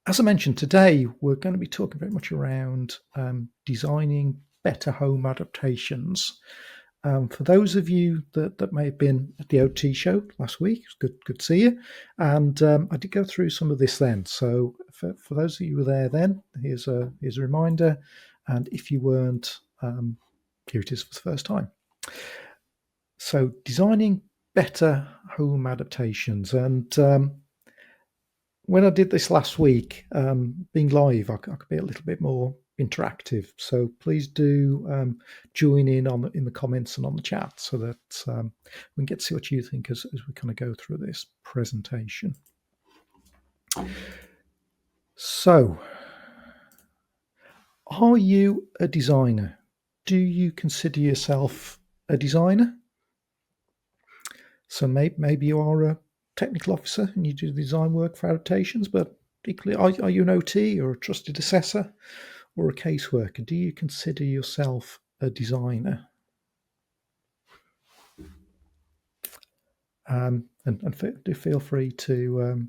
As I mentioned today, we're going to be talking very much around designing better home adaptations. For those of you that may have been at the OT show last week, it's good to see you. And I did go through some of this then. So for those of you who were there then, here's a reminder. And if you weren't, here it is for the first time. So designing better home adaptations. And when I did this last week, being live, I could be a little bit more interactive. So please do join in the comments and on the chat so that we can get to see what you think as we kind of go through this presentation. So, are you a designer? Do you consider yourself a designer? So maybe you are a technical officer and you do design work for adaptations, but equally, are you an OT or a trusted assessor or a caseworker? Do you consider yourself a designer? And do feel free to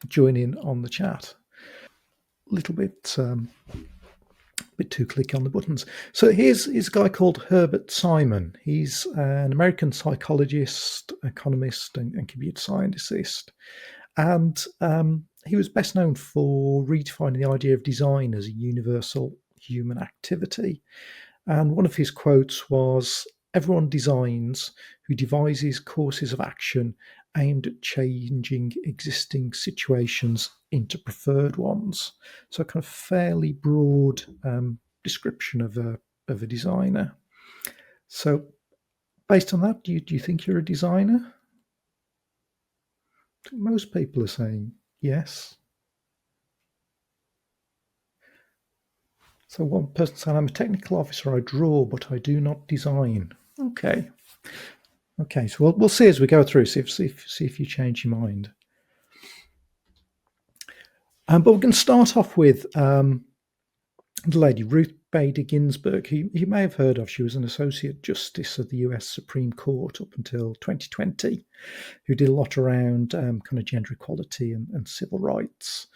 join in on the chat. A little bit too click on the buttons. So here's a guy called Herbert Simon. He's an American psychologist, economist, and computer scientist. And he was best known for redefining the idea of design as a universal human activity. And one of his quotes was, "Everyone designs who devises courses of action aimed at changing existing situations into preferred ones." So a kind of fairly broad description of a designer. So based on that, do you think you're a designer? Most people are saying yes. So one person said, "I'm a technical officer. I draw, but I do not design." Okay. So we'll see as we go through. See if you change your mind. But we're going to start off with the lady Ruth Bader Ginsburg, who you may have heard of. She was an associate justice of the U.S. Supreme Court up until 2020, who did a lot around kind of gender equality and civil rights.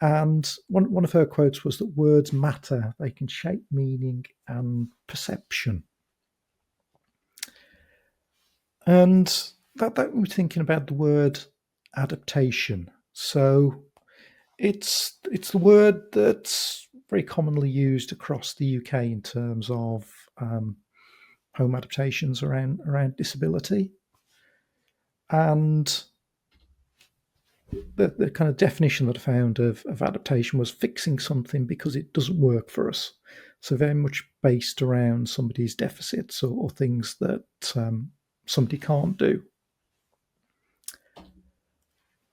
And one of her quotes was that words matter. They can shape meaning and perception. And that we're thinking about the word adaptation. So it's the word that's very commonly used across the UK in terms of home adaptations around disability. And the kind of definition that I found of adaptation was fixing something because it doesn't work for us. So very much based around somebody's deficits or things that somebody can't do.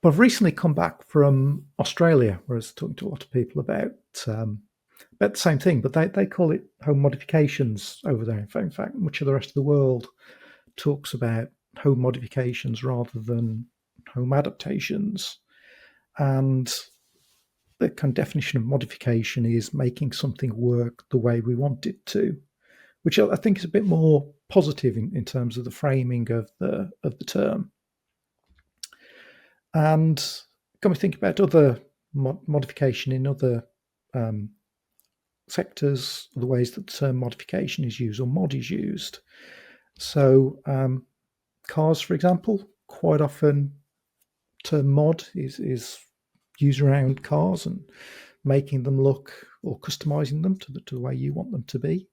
But I've recently come back from Australia, where I was talking to a lot of people about the same thing, but they call it home modifications over there. In fact, much of the rest of the world talks about home modifications rather than home adaptations. And the kind of definition of modification is making something work the way we want it to, which I think is a bit more positive in terms of the framing of the term. And can we think about other modification in other sectors, the ways that the term modification is used or mod is used? So cars, for example, quite often term mod is used around cars and making them look or customizing them to the way you want them to be.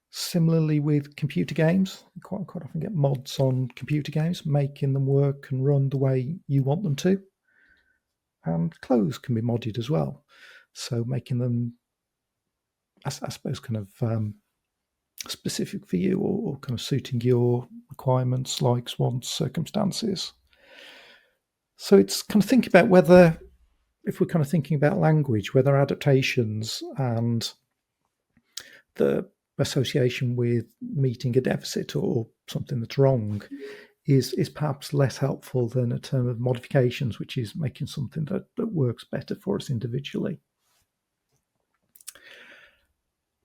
Similarly with computer games, you quite often get mods on computer games, making them work and run the way you want them to. And clothes can be modded as well. So making them, I suppose, kind of specific for you or kind of suiting your requirements, likes, wants, circumstances. So it's kind of thinking about whether, if we're kind of thinking about language, whether adaptations and the association with meeting a deficit or something that's wrong is perhaps less helpful than a term of modifications, which is making something that works better for us individually.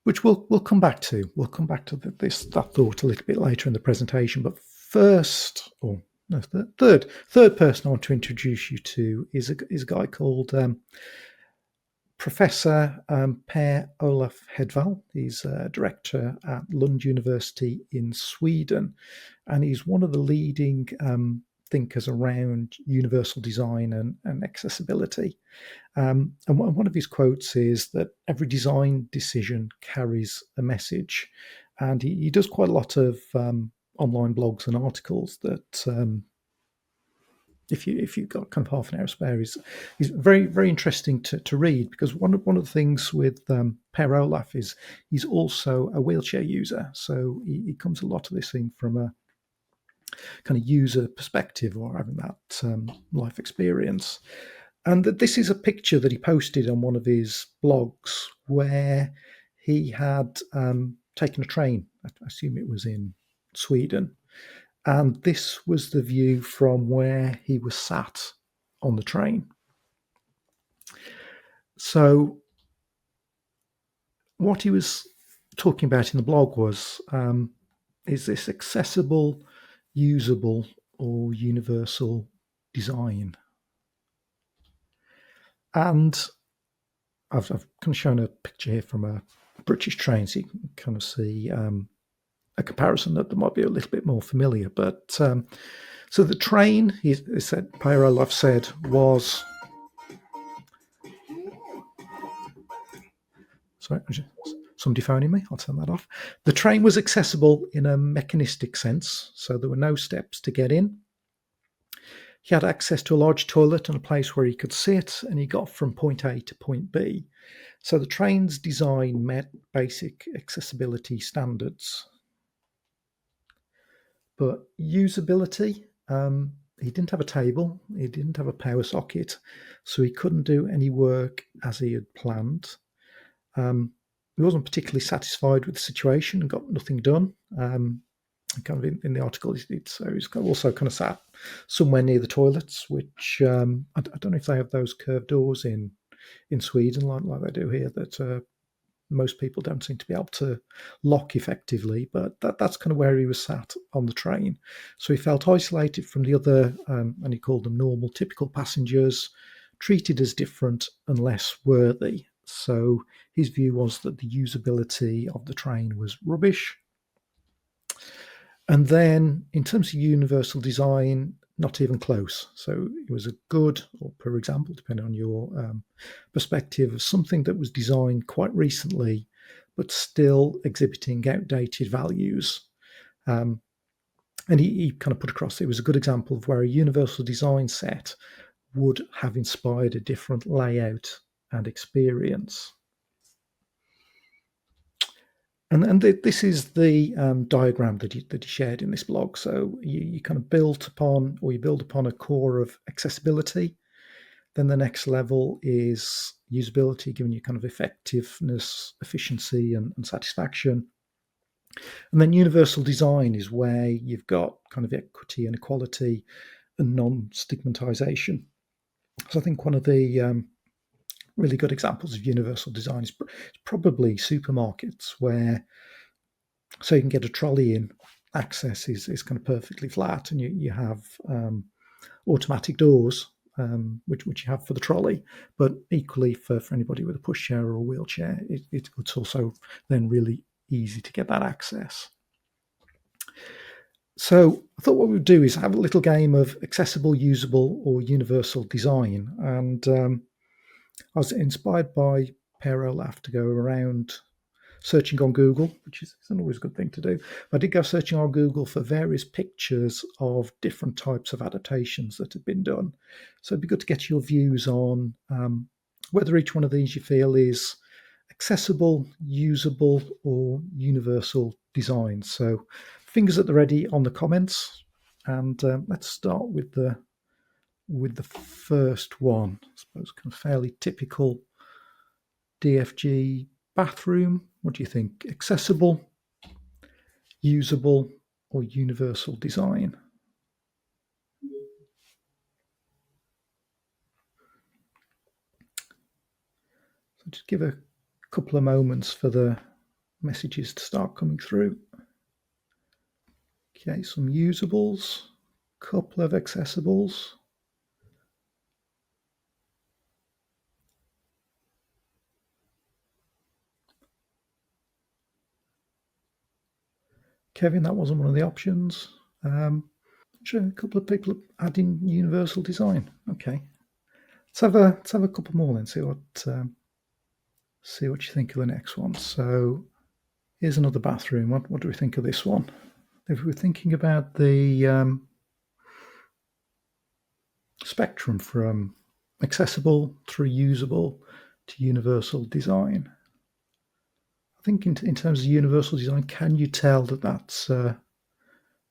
Which we'll come back to. We'll come back to that thought a little bit later in the presentation. But first, or No, third person I want to introduce you to is a guy called Professor Per Olaf Hedvall. He's a director at Lund University in Sweden, and he's one of the leading thinkers around universal design and accessibility. And one of his quotes is that every design decision carries a message, and he does quite a lot of online blogs and articles that if you've got kind of half an hour spare, is very interesting to read, because one of the things with Per Olaf is he's also a wheelchair user, so he comes a lot of this thing from a kind of user perspective, or having that life experience. And this is a picture that he posted on one of his blogs where he had taken a train. I assume it was in Sweden. And this was the view from where he was sat on the train. So, what he was talking about in the blog was, is this accessible, usable, or universal design? And I've kind of shown a picture here from a British train, so you can kind of see a comparison that might be a little bit more familiar. But so the train, he said, Per Olaf said, was. Sorry, somebody phoning me. I'll turn that off. The train was accessible in a mechanistic sense, so there were no steps to get in. He had access to a large toilet and a place where he could sit, and he got from point A to point B. So the train's design met basic accessibility standards. But usability, he didn't have a table, he didn't have a power socket, so he couldn't do any work as he had planned. He wasn't particularly satisfied with the situation and got nothing done. Kind of in the article, so he's also kind of sat somewhere near the toilets, which I don't know if they have those curved doors in Sweden like they do here, that most people don't seem to be able to lock effectively, but that's kind of where he was sat on the train. So he felt isolated from the other, and he called them normal, typical passengers, treated as different and less worthy. So his view was that the usability of the train was rubbish. And then in terms of universal design, not even close. So it was a good, or per example, depending on your perspective, of something that was designed quite recently, but still exhibiting outdated values. And he kind of put across, it was a good example of where a universal design set would have inspired a different layout and experience. And this is the diagram that he shared in this blog. So you kind of build upon a core of accessibility. Then the next level is usability, giving you kind of effectiveness, efficiency, and satisfaction. And then universal design is where you've got kind of equity and equality and non-stigmatization. So I think one of the really good examples of universal design is probably supermarkets, where so you can get a trolley in, access is kind of perfectly flat, and you have automatic doors, which you have for the trolley, but equally for anybody with a pushchair or a wheelchair, it's also then really easy to get that access. So I thought what we would do is have a little game of accessible, usable, or universal design. And I was inspired by Per Olaf to go around searching on Google, which isn't always a good thing to do. But I did go searching on Google for various pictures of different types of adaptations that have been done. So it'd be good to get your views on whether each one of these you feel is accessible, usable, or universal design. So fingers at the ready on the comments, and let's start with the first one. I suppose kind of fairly typical DFG bathroom. What do you think? Accessible, usable, or universal design? So just give a couple of moments for the messages to start coming through. Okay, some usables couple of accessibles. Kevin, that wasn't one of the options. Sure, a couple of people adding universal design. Okay, let's have a couple more then. See what you think of the next one. So here's another bathroom. What do we think of this one? If we're thinking about the spectrum from accessible through usable to universal design, I think in terms of universal design, can you tell that that's a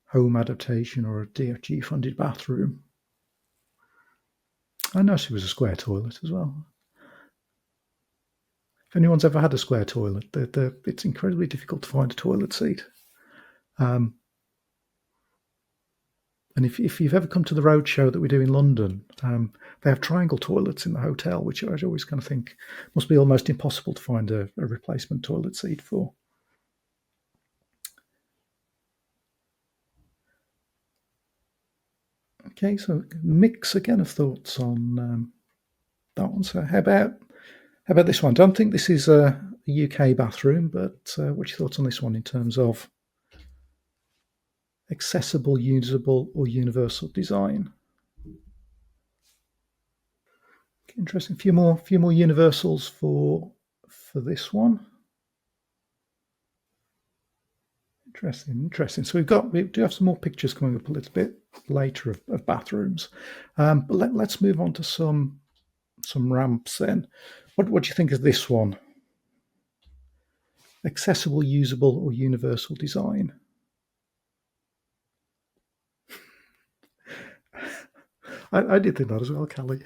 home adaptation or a DFG funded bathroom? I noticed it was a square toilet as well. If anyone's ever had a square toilet, it's incredibly difficult to find a toilet seat. Um, and if you've ever come to the roadshow that we do in London, they have triangle toilets in the hotel, which I always kind of think must be almost impossible to find a replacement toilet seat for. Okay, so mix again of thoughts on that one. So how about this one? Don't think this is a UK bathroom, but what's your thoughts on this one in terms of accessible, usable, or universal design? Interesting. Few more universals for this one. Interesting. So we do have some more pictures coming up a little bit later of bathrooms, but let's move on to some ramps then. What do you think of this one? Accessible, usable, or universal design? I did think that as well, Callie.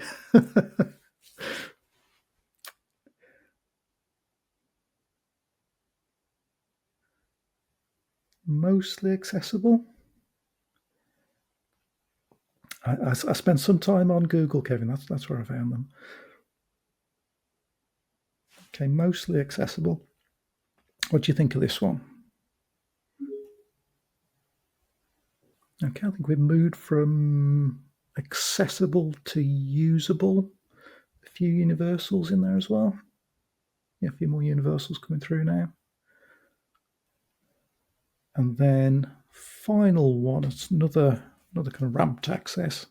Mostly accessible. I spent some time on Google, Kevin. That's where I found them. Okay, mostly accessible. What do you think of this one? Okay, I think we've moved from accessible to usable. A few universals in there as well. Yeah, a few more universals coming through now. And then final one, it's another kind of ramped access.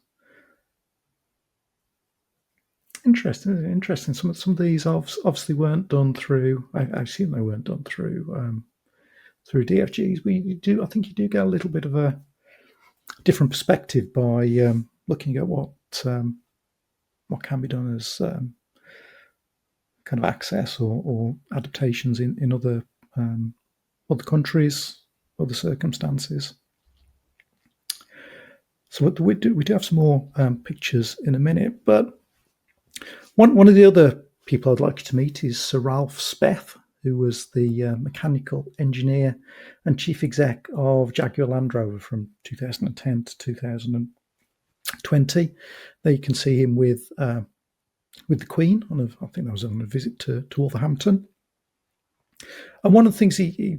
Interesting. Some of these obviously weren't done through. I assume they weren't done through DFGs. I think you do get a little bit of a different perspective by looking at what can be done as kind of access or adaptations in other countries, other circumstances. So we do have some more pictures in a minute, but one of the other people I'd like you to meet is Sir Ralph Speth, who was the mechanical engineer and chief exec of Jaguar Land Rover from 2010 to 2020. There you can see him with the Queen I think that was on a visit to Wolverhampton. And one of the things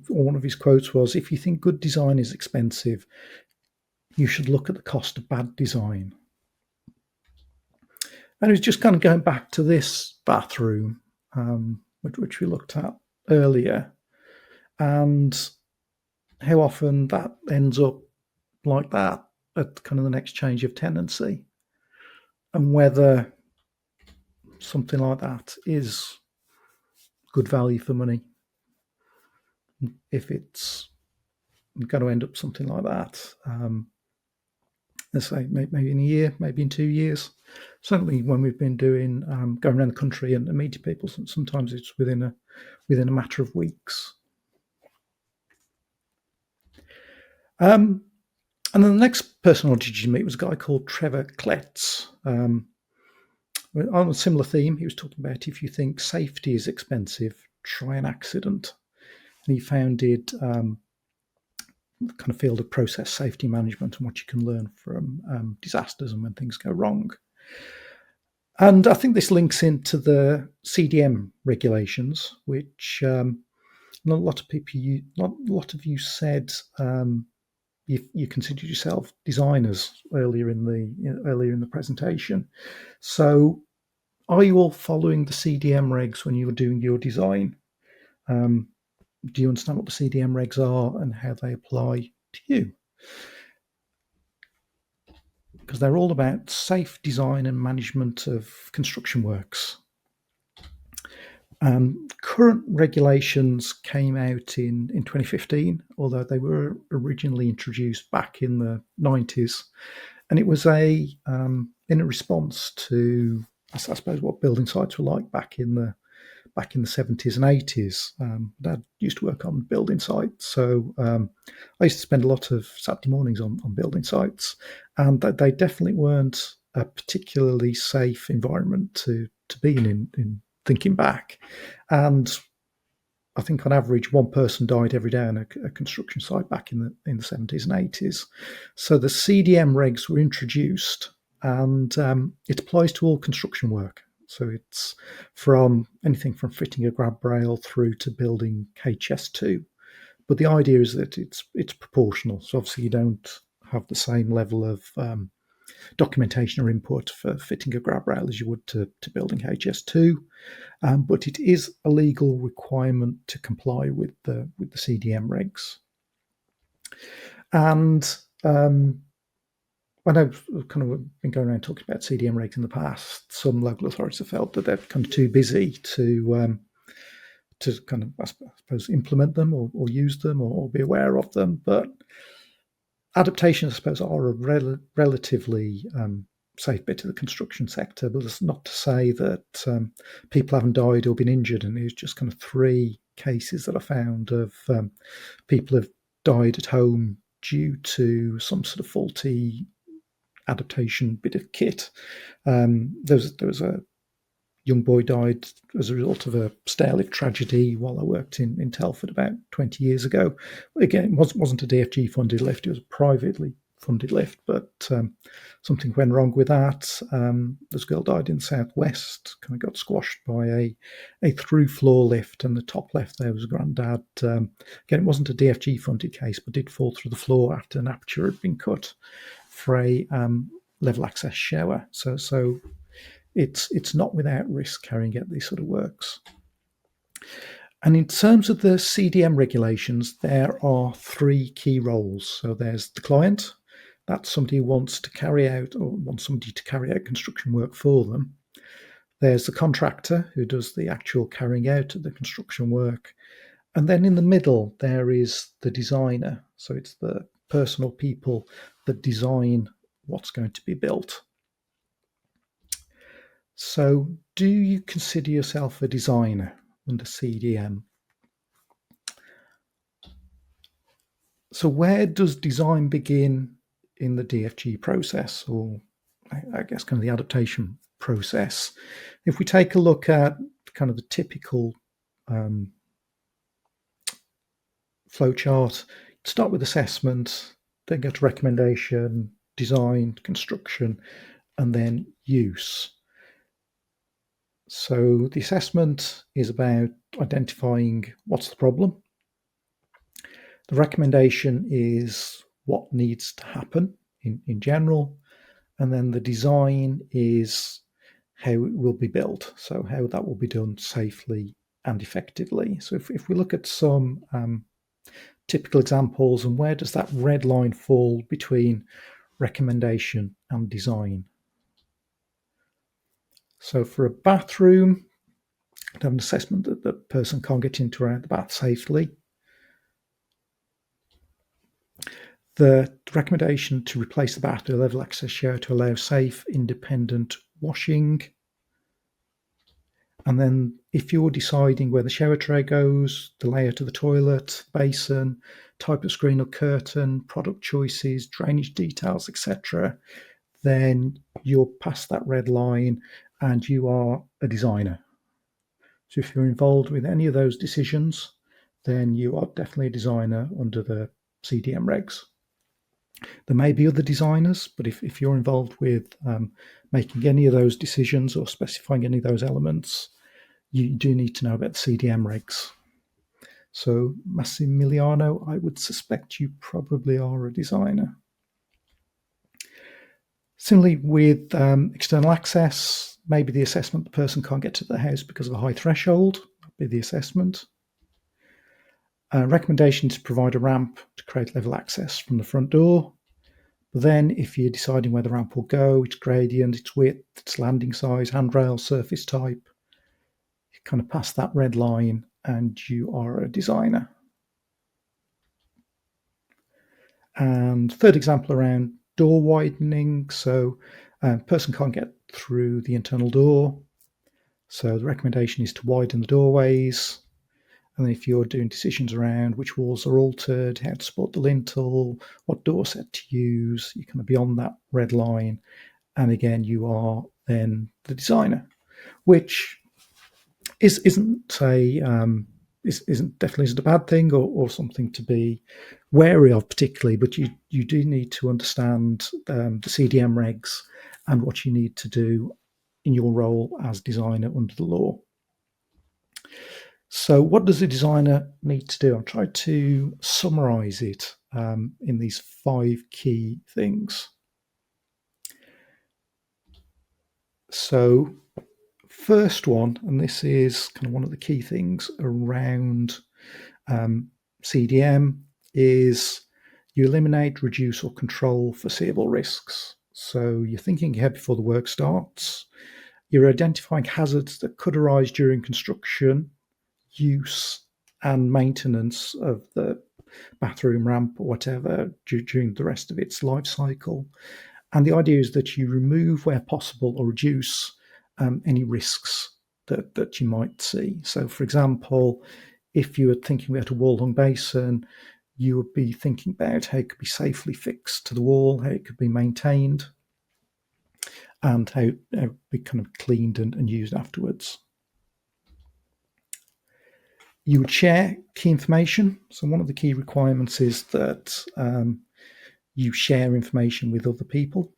one of his quotes was, "If you think good design is expensive, you should look at the cost of bad design." And it was just kind of going back to this bathroom, which we looked at earlier, and how often that ends up like that at kind of the next change of tenancy, and whether something like that is good value for money. If it's going to end up something like that, let's say maybe in a year, maybe in 2 years. Certainly, when we've been doing going around the country and meeting people, sometimes it's within a matter of weeks. And then the next person I wanted you to meet was a guy called Trevor Kletz. On a similar theme, he was talking about if you think safety is expensive, try an accident. And he founded the kind of field of process safety management and what you can learn from disasters and when things go wrong. And I think this links into the CDM regulations, which a lot of you said you considered yourself designers earlier in the presentation. So, are you all following the CDM regs when you were doing your design? Do you understand what the CDM regs are and how they apply to you? Because they're all about safe design and management of construction works. Current regulations came out in 2015, although they were originally introduced back in the 90s. And it was in a response to, I suppose, what building sites were like back in the 70s and 80s. Dad used to work on building sites, so I used to spend a lot of Saturday mornings on building sites, and they definitely weren't a particularly safe environment to be in thinking back. And I think on average, one person died every day on a construction site back in the 70s and 80s. So the CDM regs were introduced, and it applies to all construction work. So it's from anything from fitting a grab rail through to building HS2. But the idea is that it's proportional. So obviously you don't have the same level of documentation or input for fitting a grab rail as you would to building HS2. But it is a legal requirement to comply with the CDM regs. And when I've kind of been going around talking about CDM regs in the past, some local authorities have felt that they're kind of too busy to kind of, I suppose, implement them or use them or be aware of them. But adaptations, I suppose, are a relatively safe bit of the construction sector, but it's not to say that people haven't died or been injured. And there's just kind of 3 cases that I found of people have died at home due to some sort of faulty adaptation bit of kit. There was a young boy died as a result of a stairlift tragedy while I worked in Telford about 20 years ago. Again, it wasn't a DFG funded lift, it was a privately funded lift, but something went wrong with that. This girl died in the southwest, kind of got squashed by a through floor lift, and the top left there was a granddad. Again, it wasn't a DFG funded case, but did fall through the floor after an aperture had been cut for a level access shower. So it's not without risk carrying out these sort of works. And in terms of the CDM regulations, there are 3 key roles. So there's the client, that's somebody who wants to carry out or wants somebody to carry out construction work for them. There's the contractor who does the actual carrying out of the construction work. And then in the middle, there is the designer. So it's the person or people that design what's going to be built. So, do you consider yourself a designer under CDM? So, where does design begin in the DFG process, or I guess kind of the adaptation process? If we take a look at kind of the typical flow chart, start with assessment, then go to recommendation, design, construction, and then use. So the assessment is about identifying what's the problem. The recommendation is what needs to happen in general. And then the design is how it will be built. So how that will be done safely and effectively. So if we look at some typical examples, and where does that red line fall between recommendation and design? So for a bathroom, to have an assessment that the person can't get into or out of the bath safely. The recommendation to replace the bath with a level access shower to allow safe, independent washing. And then if you're deciding where the shower tray goes, the layout of the toilet, basin, type of screen or curtain, product choices, drainage details, etc., then you're past that red line and you are a designer. So if you're involved with any of those decisions, then you are definitely a designer under the CDM regs. There may be other designers, but if you're involved with making any of those decisions or specifying any of those elements, you do need to know about the CDM regs. So, Massimiliano, I would suspect you probably are a designer. Similarly, with external access, maybe the assessment the person can't get to the house because of a high threshold, that'd be the assessment. Recommendation to provide a ramp to create level access from the front door. But then, if you're deciding where the ramp will go, its gradient, its width, its landing size, handrail, surface type, you kind of pass that red line and you are a designer. And third example around door widening. So, a person can't get through the internal door. So, the recommendation is to widen the doorways. And then if you're doing decisions around which walls are altered, how to support the lintel, what door set to use, you're kind of beyond that red line. And again, you are then the designer, which isn't definitely isn't a bad thing or something to be wary of particularly, but you do need to understand the CDM regs and what you need to do in your role as designer under the law. So, what does a designer need to do? I'll try to summarize it in these 5 key things. So, first one, and this is kind of one of the key things around CDM, is you eliminate, reduce, or control foreseeable risks. So, you're thinking ahead before the work starts. You're identifying hazards that could arise during construction, use, and maintenance of the bathroom ramp or whatever during the rest of its life cycle. And the idea is that you remove where possible or reduce any risks that you might see. So, for example, if you were thinking about a wall-hung basin, you would be thinking about how it could be safely fixed to the wall, how it could be maintained, and how it would be kind of cleaned and used afterwards. You would share key information. So one of the key requirements is that you share information with other people,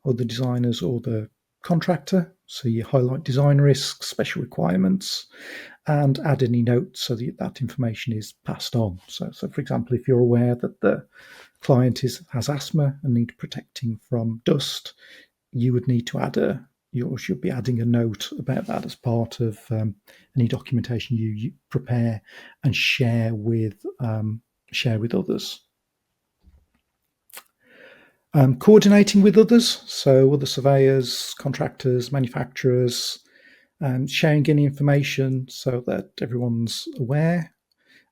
other designers or the contractor. So you highlight design risks, special requirements, and add any notes so that information is passed on. So for example, if you're aware that the client has asthma and need protecting from dust, you would need to you should be adding a note about that as part of any documentation you prepare and share with others. Coordinating with others, so other surveyors, contractors, manufacturers, sharing any information so that everyone's aware.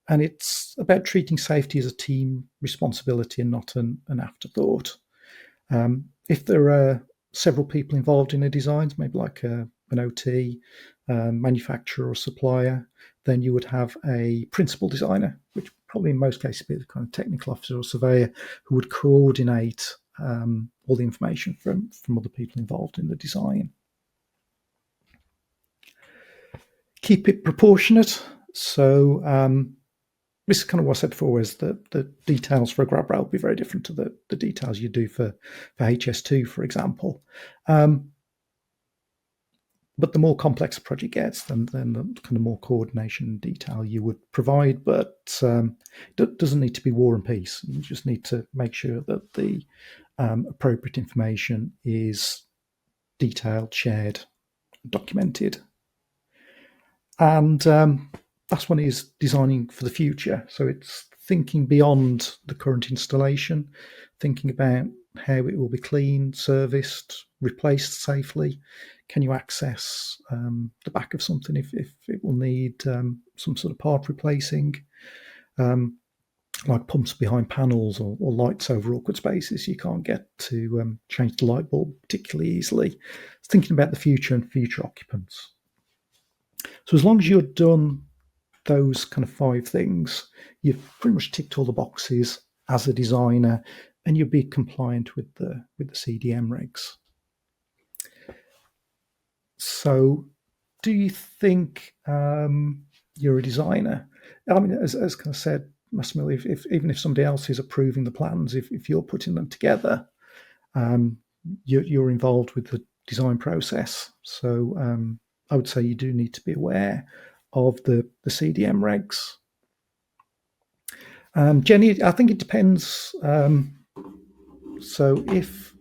And it's about treating safety as a team responsibility and not an afterthought. If there are several people involved in a design, maybe like an OT, manufacturer or supplier, then you would have a principal designer, which probably in most cases would be the kind of technical officer or surveyor who would coordinate all the information from other people involved in the design. Keep it proportionate. So this is kind of what I said before, is that the details for a grab rail will be very different to the details you do for HS2, for example. But the more complex a project gets, then the kind of more coordination and detail you would provide. But it doesn't need to be war and peace. You just need to make sure that the appropriate information is detailed, shared, documented. And last one is designing for the future. So it's thinking beyond the current installation, thinking about how it will be cleaned, serviced, replaced safely. Can you access the back of something if it will need some sort of part replacing, like pumps behind panels or lights over awkward spaces you can't get to change the light bulb particularly easily. It's thinking about the future and future occupants. So as long as you've done those kind of 5 things, you've pretty much ticked all the boxes as a designer, and you'll be compliant with the CDM regs. So, do you think you're a designer? I mean, as kind of said, Massimo, even if somebody else is approving the plans, if you're putting them together, you're involved with the design process. So I would say you do need to be aware of the CDM regs. Jenny, I think it depends. So if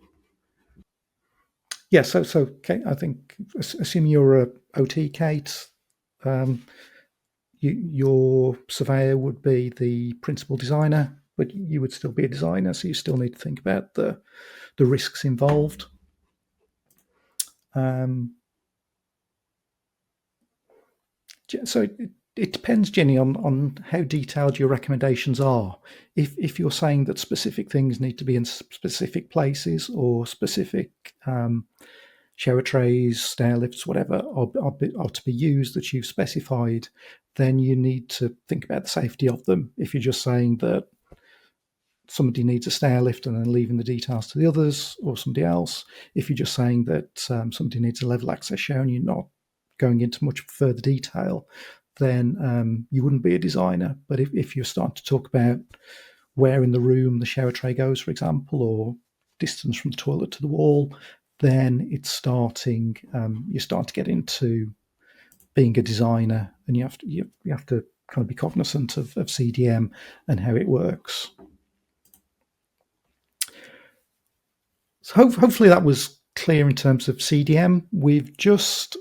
yeah, so Kate, I think assuming you're a OT, Kate, um, your surveyor would be the principal designer, but you would still be a designer, so you still need to think about the risks involved. Um, so it depends, Jenny, on how detailed your recommendations are. If you're saying that specific things need to be in specific places or specific shower trays, stair lifts, whatever, are to be used that you've specified, then you need to think about the safety of them. If you're just saying that somebody needs a stair lift and then leaving the details to the others or somebody else, if you're just saying that somebody needs a level access shower and you're not going into much further detail, then you wouldn't be a designer. But if you're starting to talk about where in the room the shower tray goes, for example, or distance from the toilet to the wall, then it's starting. You start to get into being a designer, and you have to kind of be cognizant of CDM and how it works. So hopefully that was clear in terms of CDM. We've just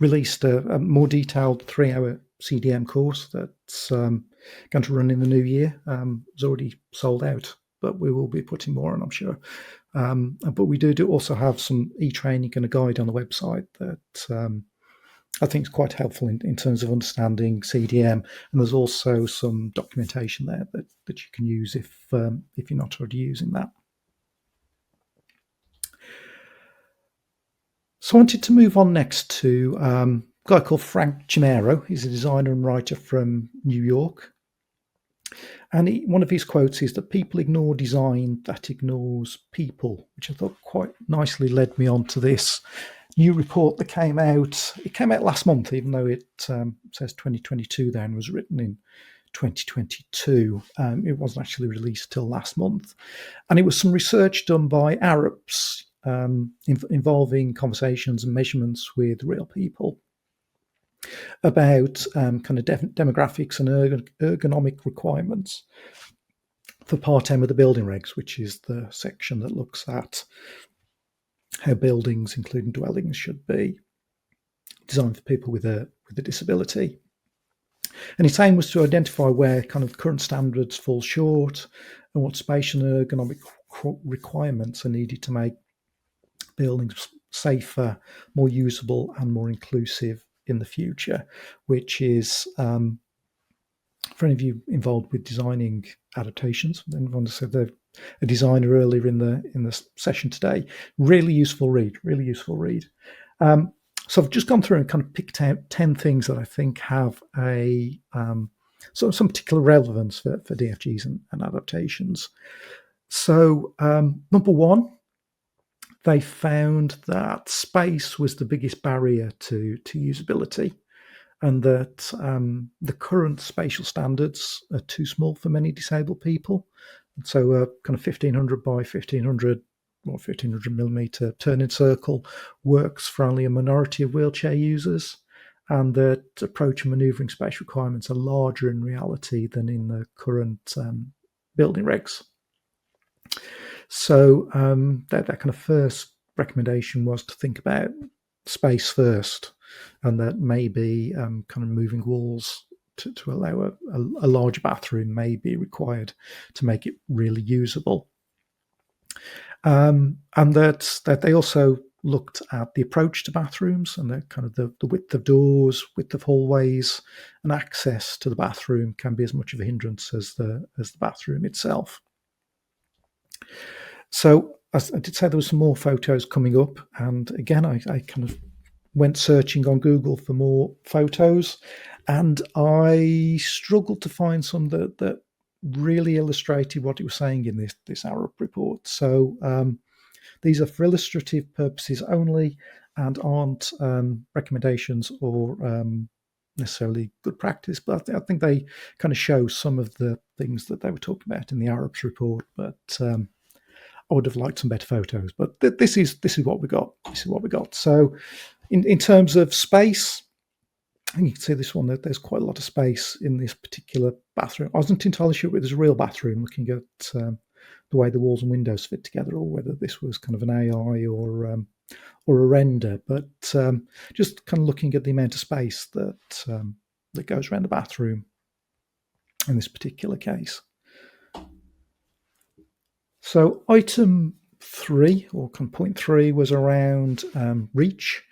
released a more detailed 3-hour CDM course that's going to run in the new year. It's already sold out, but we will be putting more on, I'm sure. But we do also have some e-training and a guide on the website that I think is quite helpful in terms of understanding CDM. And there's also some documentation there that you can use if you're not already using that. So I wanted to move on next to a guy called Frank Chimero. He's a designer and writer from New York. And one of his quotes is that people ignore design that ignores people, which I thought quite nicely led me on to this new report that came out. It came out last month, even though it says 2022 there and was written in 2022. It wasn't actually released till last month. And it was some research done by Arabs involving conversations and measurements with real people about kind of demographics and ergonomic requirements for Part M of the building regs, which is the section that looks at how buildings, including dwellings, should be designed for people with a disability. And its aim was to identify where kind of current standards fall short and what spatial and ergonomic requirements are needed to make buildings safer, more usable, and more inclusive in the future, which is for any of you involved with designing adaptations. Anyone said they're a designer earlier in the session today. Really useful read. Really useful read. So I've just gone through and kind of picked out 10 things that I think have a some particular relevance for DFGs and adaptations. So number one, they found that space was the biggest barrier to usability, and that the current spatial standards are too small for many disabled people. So a kind of 1500 by 1500 or 1500 millimeter turning circle works for only a minority of wheelchair users, and that approach and maneuvering space requirements are larger in reality than in the current building regs. So that kind of first recommendation was to think about space first, and that maybe kind of moving walls to allow a large bathroom may be required to make it really usable. And that they also looked at the approach to bathrooms and the kind of the width of doors, width of hallways, and access to the bathroom can be as much of a hindrance as the bathroom itself. So I did say there was some more photos coming up, and again, I kind of went searching on Google for more photos, and I struggled to find some that really illustrated what it was saying in this Arab report. So these are for illustrative purposes only and aren't recommendations or necessarily good practice, but I think they kind of show some of the things that they were talking about in the Arabs report. But I would have liked some better photos. But this is what we got. This is what we got. So in terms of space, And you can see this one, that there's quite a lot of space in this particular bathroom. I wasn't entirely sure whether it was a real bathroom, looking at the way the walls and windows fit together, or whether this was kind of an AI or a render. But just kind of looking at the amount of space that goes around the bathroom in this particular case. So item 3, or point 3, was around reach,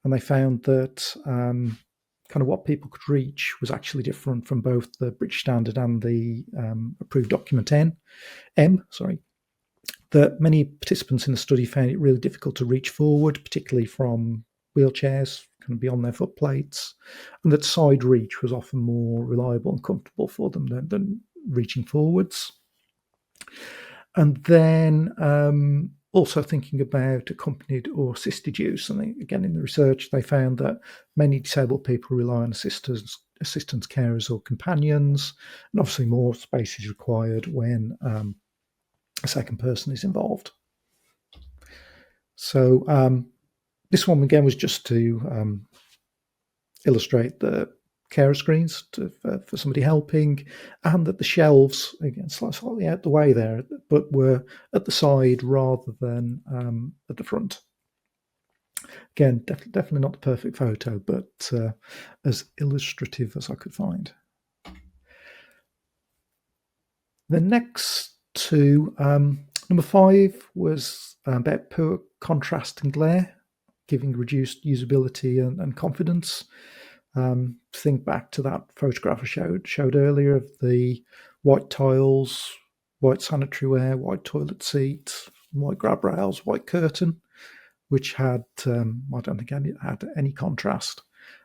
and they found that kind of what people could reach was actually different from both the British Standard and the approved document M. That many participants in the study found it really difficult to reach forward, particularly from wheelchairs, kind of beyond their foot plates, and that side reach was often more reliable and comfortable for them than reaching forwards. And then also thinking about accompanied or assisted use. And again, in the research, they found that many disabled people rely on assistants, carers, or companions, and obviously more space is required when a second person is involved. So this one again was just to illustrate the carer screens for somebody helping, and that the shelves, again slightly out the way there, but were at the side rather than at the front. Again, definitely not the perfect photo, but as illustrative as I could find. The next two, number 5 was about poor contrast and glare, giving reduced usability and confidence. Think back to that photograph I showed earlier of the white tiles, white sanitary ware, white toilet seats, white grab rails, white curtain, which had, I don't think it had any contrast.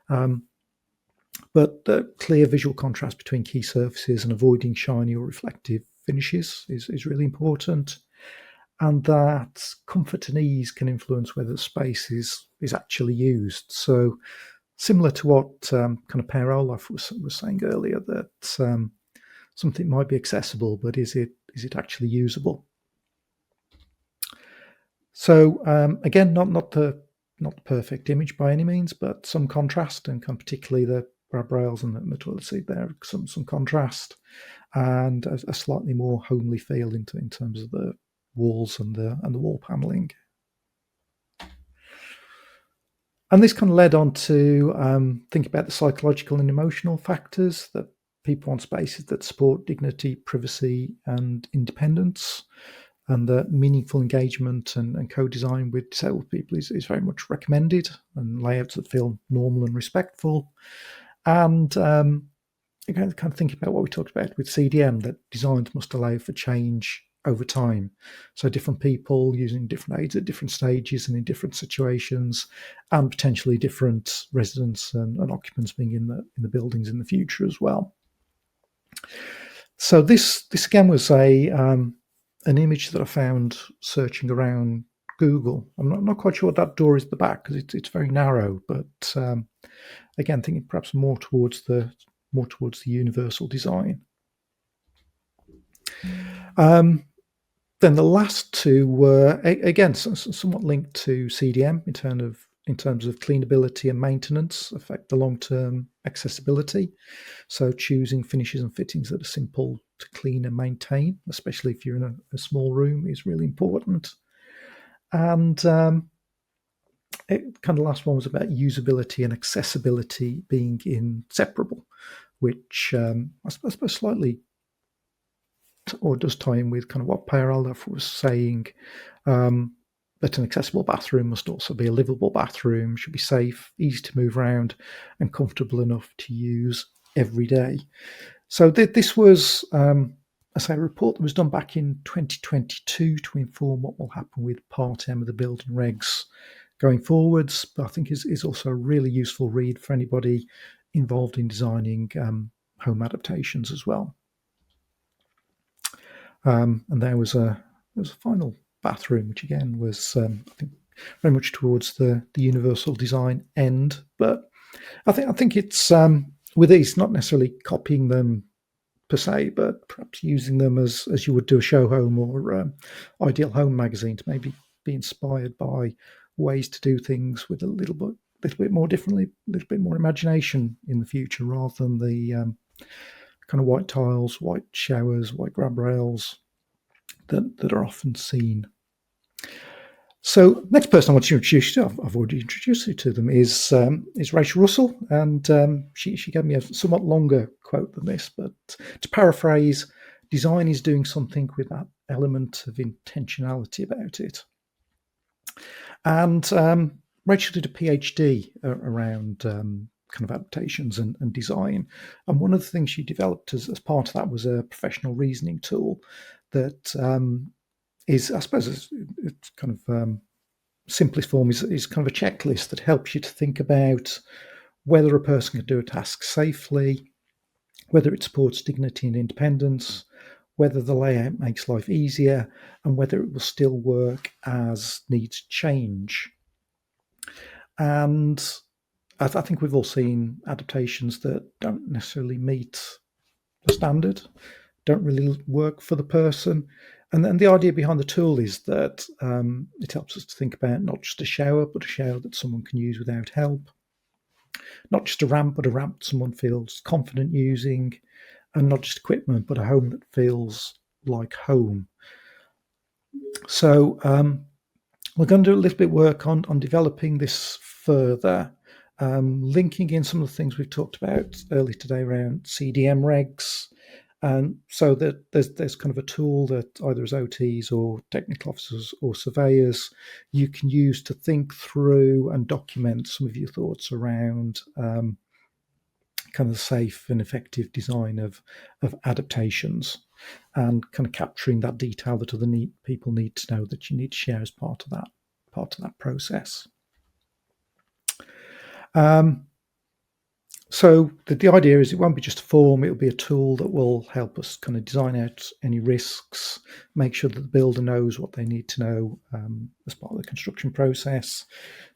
But the clear visual contrast between key surfaces and avoiding shiny or reflective finishes is really important. And that comfort and ease can influence whether the space is actually used. So similar to what kind of Per Olaf was saying earlier, that something might be accessible, but is it actually usable? So again, not the perfect image by any means, but some contrast, and particularly the grab rails and the toilet seat there, some contrast, and a slightly more homely feel in terms of the walls and the wall paneling. And this kind of led on to think about the psychological and emotional factors that people want spaces that support dignity, privacy, and independence, and that meaningful engagement and co-design with disabled people is very much recommended, and layouts that feel normal and respectful. And again, kind of thinking about what we talked about with CDM, that designs must allow for change over time. So different people using different aids at different stages and in different situations, and potentially different residents and occupants being in the buildings in the future as well. So this again was an image that I found searching around Google. I'm not quite sure what that door is at the back, because it's very narrow, but again, thinking perhaps more towards the universal design. Then the last two were again somewhat linked to CDM in terms of cleanability and maintenance, affect the long-term accessibility. So choosing finishes and fittings that are simple to clean and maintain, especially if you're in a small room, is really important. And kind of the last one was about usability and accessibility being inseparable, which I suppose slightly or does tie in with kind of what Per Olaf was saying, that an accessible bathroom must also be a livable bathroom, should be safe, easy to move around, and comfortable enough to use every day. So this was, a report that was done back in 2022 to inform what will happen with Part M of the building regs going forwards, but I think is also a really useful read for anybody involved in designing home adaptations as well. And there was a final bathroom, which again was I think very much towards the universal design end. But I think it's with these, not necessarily copying them per se, but perhaps using them as you would do a show home or Ideal Home magazine, to maybe be inspired by ways to do things with a little bit little bit more differently, a little bit more imagination in the future rather than the kind of white tiles, white showers, white grab rails that are often seen. So, next person I want to introduce you to, I've already introduced you to them, is Rachel Russell, and she gave me a somewhat longer quote than this, but to paraphrase, design is doing something with that element of intentionality about it. And Rachel did a PhD around kind of adaptations and design, and one of the things she developed as part of that was a professional reasoning tool that is, I suppose, it's kind of simplest form is kind of a checklist that helps you to think about whether a person can do a task safely, whether it supports dignity and independence, whether the layout makes life easier, and whether it will still work as needs change. And I think we've all seen adaptations that don't necessarily meet the standard, don't really work for the person. And then the idea behind the tool is that it helps us to think about not just a shower, but a shower that someone can use without help. Not just a ramp, but a ramp someone feels confident using. And not just equipment, but a home that feels like home. So we're going to do a little bit of work on developing this further, linking in some of the things we've talked about earlier today around CDM regs. And so that there's kind of a tool that either as OTs or technical officers or surveyors you can use to think through and document some of your thoughts around kind of safe and effective design of adaptations, and kind of capturing that detail that other people need to know that you need to share as part of that process. So the idea is it won't be just a form, it'll be a tool that will help us kind of design out any risks, make sure that the builder knows what they need to know as part of the construction process,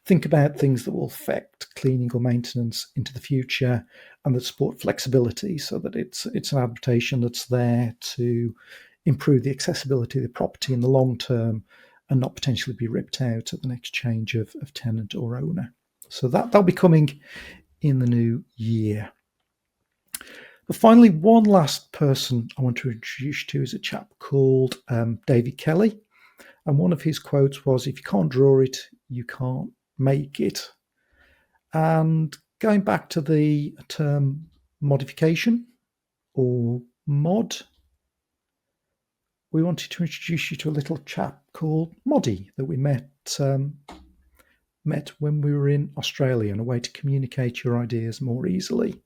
think about things that will affect cleaning or maintenance into the future, and that support flexibility so that it's an adaptation that's there to improve the accessibility of the property in the long term and not potentially be ripped out at the next change of tenant or owner. So that'll be coming in the new year. But finally, one last person I want to introduce you to is a chap called David Kelly. And one of his quotes was, "If you can't draw it, you can't make it." And going back to the term modification or mod, we wanted to introduce you to a little chap called Moddy that we met when we were in Australia, and a way to communicate your ideas more easily.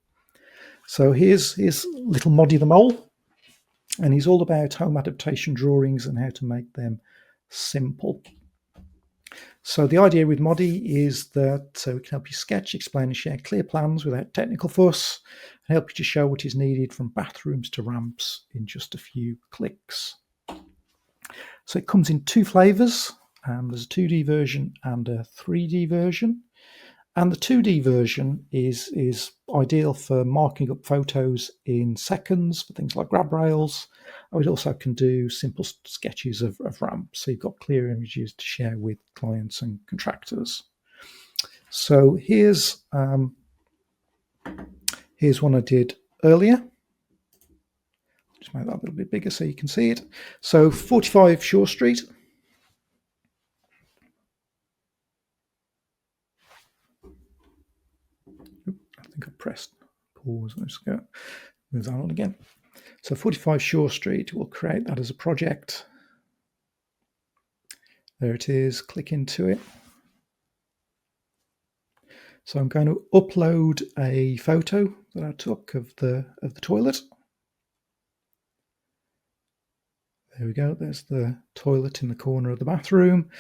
So here's little Moddy the Mole, and he's all about home adaptation drawings and how to make them simple. So the idea with Moddy is that we can help you sketch, explain and share clear plans without technical fuss, and help you to show what is needed from bathrooms to ramps in just a few clicks. So it comes in two flavours. There's a 2D version and a 3D version. And the 2D version is ideal for marking up photos in seconds for things like grab rails. It also can do simple sketches of ramps, so you've got clear images to share with clients and contractors. So here's one I did earlier. Just make that a little bit bigger so you can see it. So 45 Shore Street. I think I pressed pause. I'm just going to move that on again. So 45 Shore Street, we'll create that as a project. There it is, click into it. So I'm going to upload a photo that I took of the toilet. There we go, there's the toilet in the corner of the bathroom.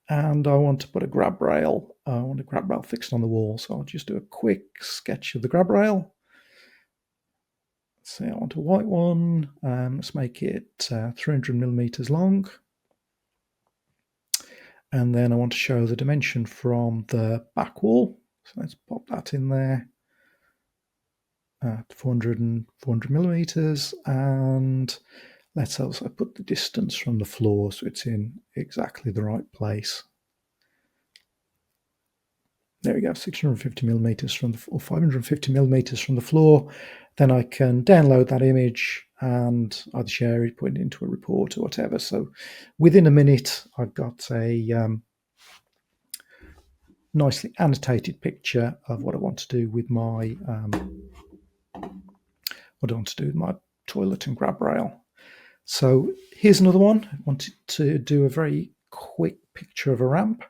And I want to put a grab rail. I want a grab rail fixed on the wall. So I'll just do a quick sketch of the grab rail. So I want a white one. Let's make it 300 millimeters long. And then I want to show the dimension from the back wall. So let's pop that in there. 400 millimeters. And let's also put the distance from the floor so it's in exactly the right place. there we go, 650 millimeters from or 550 millimeters from the floor. Then I can download that image and either share it, put it into a report or whatever. So within a minute, I've got a nicely annotated picture of what I want to do with my toilet and grab rail. So here's another one. I wanted to do a very quick picture of a ramp.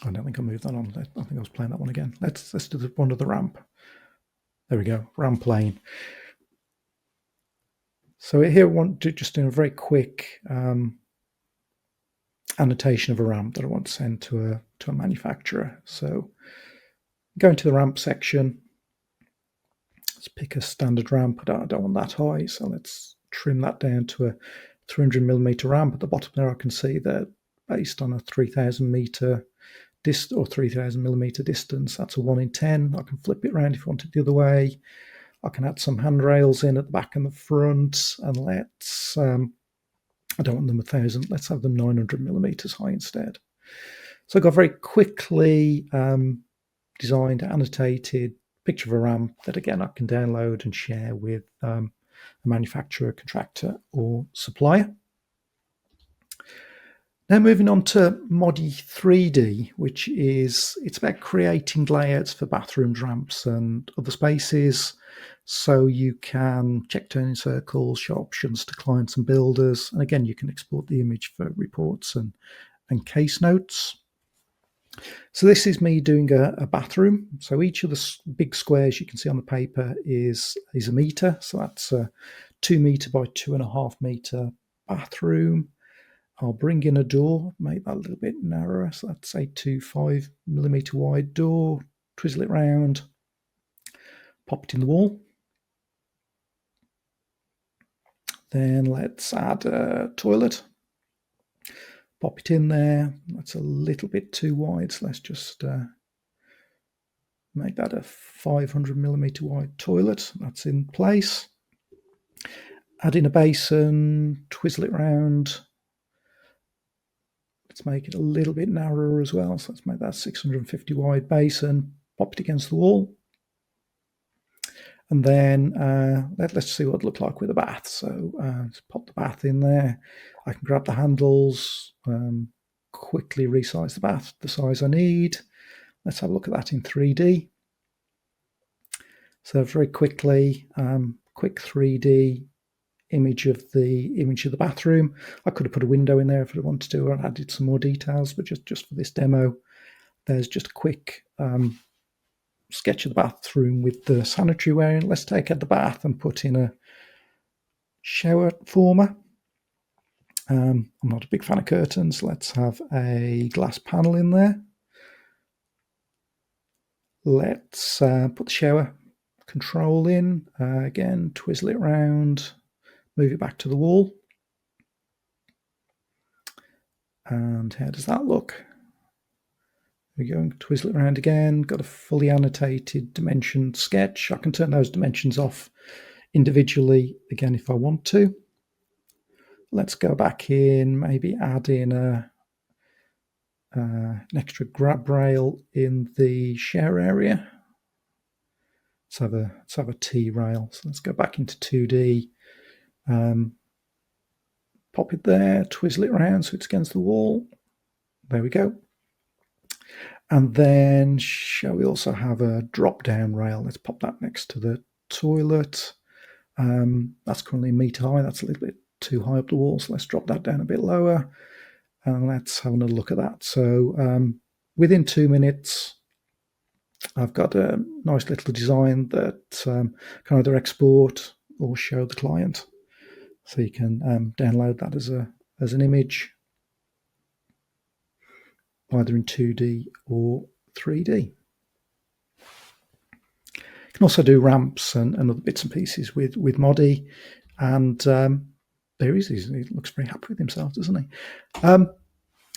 I don't think I moved that on. I think I was playing that one again. Let's do the one of the ramp. There we go, ramp lane. So here I want to just do a very quick annotation of a ramp that I want to send to a manufacturer. So go into the ramp section. Let's pick a standard ramp. I don't want that high, so let's trim that down to a 300 millimeter ramp. At the bottom there, I can see that based on a 3,000 meter or 3,000 millimeter distance, that's a 1 in 10. I can flip it around if I want it the other way. I can add some handrails in at the back and the front, and let's I don't want them 1,000. Let's have them 900 millimeters high instead. So I got very quickly designed, annotated picture of a ramp that again I can download and share with a manufacturer, contractor, or supplier. Now moving on to Modi 3D, which it's about creating layouts for bathrooms, ramps, and other spaces. So you can check turning circles, show options to clients and builders. And again, you can export the image for reports and case notes. So this is me doing a bathroom. So each of the big squares you can see on the paper is a meter. So that's a 2 meter by 2.5 meter bathroom. I'll bring in a door, make that a little bit narrower. So that's a 5 millimeter wide door, twizzle it round, pop it in the wall. Then let's add a toilet. Pop it in there. That's a little bit too wide, so let's just make that a 500 millimeter wide toilet. That's in place. Add in a basin, twizzle it round. Let's make it a little bit narrower as well. So let's make that 650 wide basin, pop it against the wall. And then let's see what it looks like with a bath. So let's pop the bath in there. I can grab the handles, quickly resize the bath the size I need. Let's have a look at that in 3D. So very quickly, quick 3D image of the bathroom. I could have put a window in there if I wanted to, or added some more details, but just for this demo, there's just a quick sketch of the bathroom with the sanitary ware in. Let's take out the bath and put in a shower former. I'm not a big fan of curtains. Let's have a glass panel in there. Let's put the shower control in. Again, twizzle it round, move it back to the wall. And how does that look? We're going to twizzle it around again. Got a fully annotated dimension sketch. I can turn those dimensions off individually again if I want to. Let's go back in, maybe add in an extra grab rail in the share area. Let's have a T rail. So let's go back into 2D. Pop it there, twizzle it around so it's against the wall. There we go. And then shall we also have a drop down rail? Let's pop that next to the toilet. That's currently a meter high. That's a little bit too high up the wall. So let's drop that down a bit lower. And let's have another look at that. So within 2 minutes, I've got a nice little design that can either export or show the client. So you can download that as an image, either in 2D or 3D. You can also do ramps and other bits and pieces with Modi, and there he is. He looks very happy with himself, doesn't he?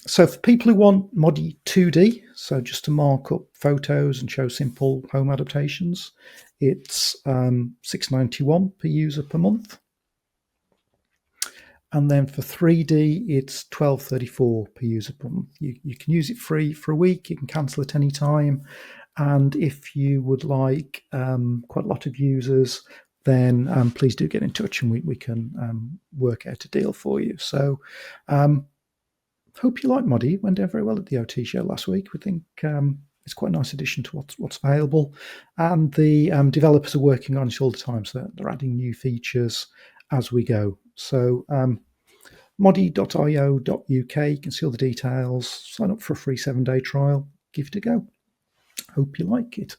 So for people who want Modi 2D, so just to mark up photos and show simple home adaptations, it's $6.91 per user per month. And then for 3D, it's $12.34 per user per month. You can use it free for a week. You can cancel at any time. And if you would like quite a lot of users, then please do get in touch and we can work out a deal for you. So hope you like Modi. It went down very well at the OT show last week. We think it's quite a nice addition to what's available. And the developers are working on it all the time, so they're adding new features as we go. So modi.io.uk, you can see all the details, sign up for a free 7-day trial, give it a go. Hope you like it.